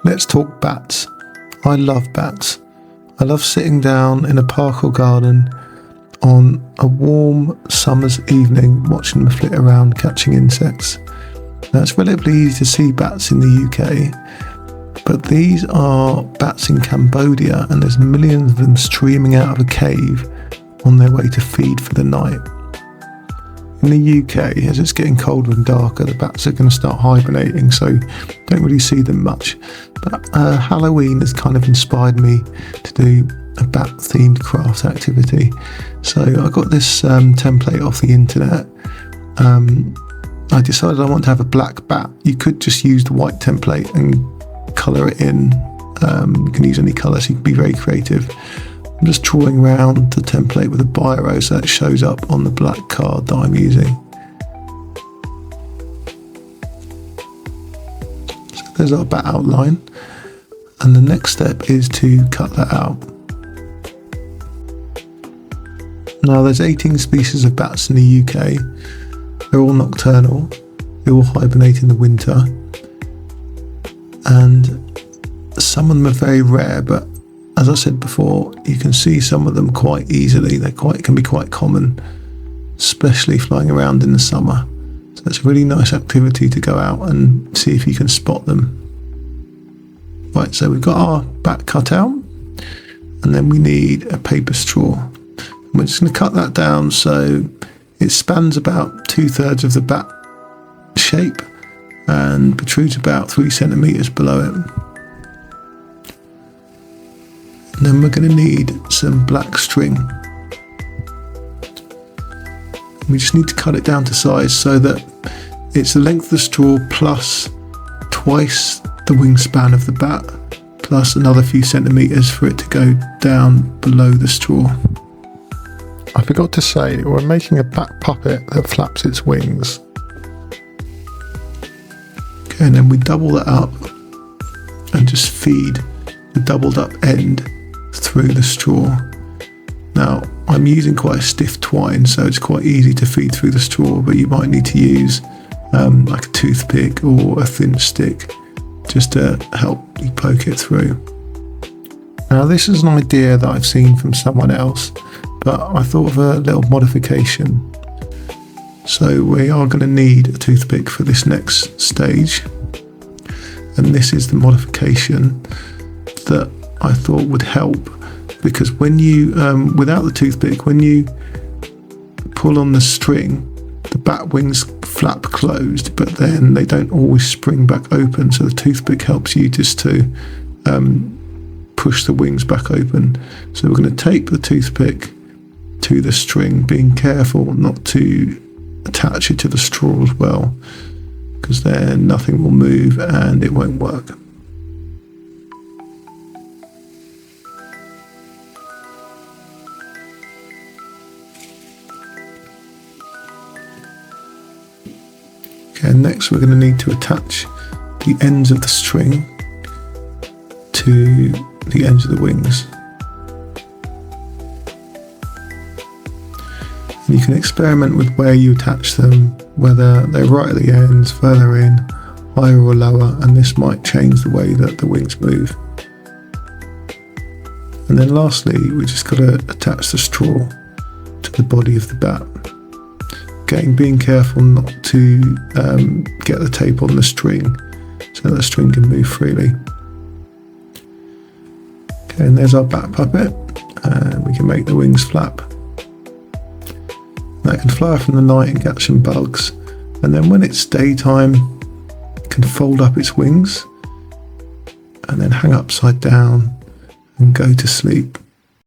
Let's talk bats. I love bats. I love sitting down in a park or garden on a warm summer's evening, watching them flit around catching insects. Now, it's relatively easy to see bats in the UK, but these are bats in Cambodia, and there's millions of them streaming out of a cave on their way to feed for the night. In the UK, as it's getting colder and darker, the bats are going to start hibernating, so don't really see them much. But Halloween has kind of inspired me to do a bat-themed craft activity. So I got this template off the internet. I decided I want to have a black bat. You could just use the white template and colour it in. You can use any colour, so you can be very creative. I'm just drawing around the template with a biro so it shows up on the black card that I'm using. So there's our bat outline, and the next step is to cut that out. Now, there's 18 species of bats in the UK. They're all nocturnal, they all hibernate in the winter, and some of them are very rare, but as I said before, you can see some of them quite easily. They can be quite common, especially flying around in the summer. So it's a really nice activity to go out and see if you can spot them. Right, so we've got our bat cut out, and then we need a paper straw. And we're just going to cut that down so it spans about 2/3 of the bat shape and protrudes about 3 centimetres below it. And then we're going to need some black string. We just need to cut it down to size so that it's the length of the straw plus twice the wingspan of the bat, plus another few centimetres for it to go down below the straw. I forgot to say, we're making a bat puppet that flaps its wings. Okay, and then we double that up and just feed the doubled up end through the straw. Now, I'm using quite a stiff twine, so it's quite easy to feed through the straw, but you might need to use like a toothpick or a thin stick just to help you poke it through. Now, this is an idea that I've seen from someone else, but I thought of a little modification. So we are going to need a toothpick for this next stage, and this is the modification that I thought would help, because when you without the toothpick, when you pull on the string, the bat wings flap closed, but then they don't always spring back open, so the toothpick helps you just to push the wings back open. So we're going to tape the toothpick to the string, being careful not to attach it to the straw as well, because then nothing will move and it won't work. Okay, next we're going to need to attach the ends of the string to the ends of the wings. And you can experiment with where you attach them, whether they're right at the ends, further in, higher or lower, and this might change the way that the wings move. And then lastly, we just got to attach the straw to the body of the bat. Again, being careful not to get the tape on the string so that the string can move freely. Okay, and there's our bat puppet, and we can make the wings flap. That can fly off in the night and catch some bugs, and then when it's daytime, it can fold up its wings and then hang upside down and go to sleep.